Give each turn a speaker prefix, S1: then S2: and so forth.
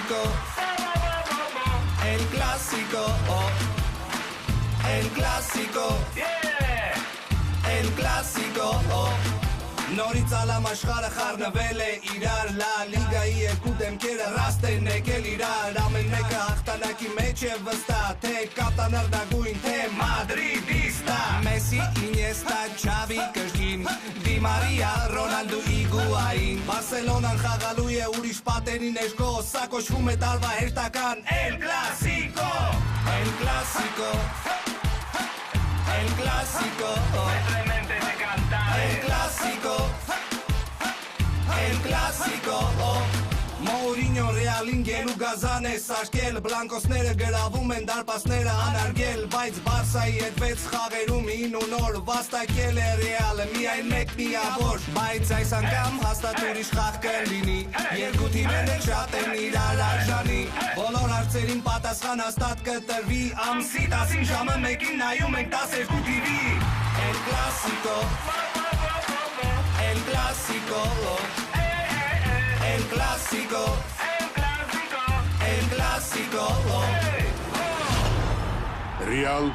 S1: clásico, el clásico, el clásico, el clásico. Նորից ալամ աշխարը խառնվել է իրար Լա լիգայի երկու դեմքերը ռաստ են եկել իրար Ամեն մեկը հաղթանակի մեջ է վստահ Թե կապտանարդագույն, թե մադրիդիստա Մեսի, Ինյեստա, Չավի, կրկին Դի Մարիա, Ռոնալդու, Իգուային Բարսելոնան խաղալու է ուրիշ պատերի ներքո Սա կոչվում է տարվա հերթական El Clásico El Clásico El Clásico El Clásico El Clásico Մորինյո Ռեալին գելու գազան է սարքել Բլանկոսները գրավում են դարպասները անարգել Բայց Բարսայի հետ 6 խաղերում 9 ու նոր վաստակել է Ռեալը Միայն մեկ միավոր Բայց այս անգամ հաստատ ուրիշ խաղ կլինի Երկու թիմերը շատ են իրար արժանի Բոլոր հարցերին պատասխան հաստատ կտրվի Ամսի 10-ին ժամը 1-ին նայում ենք 12 TV El Clásico El Clásico El Clásico El Clásico
S2: Real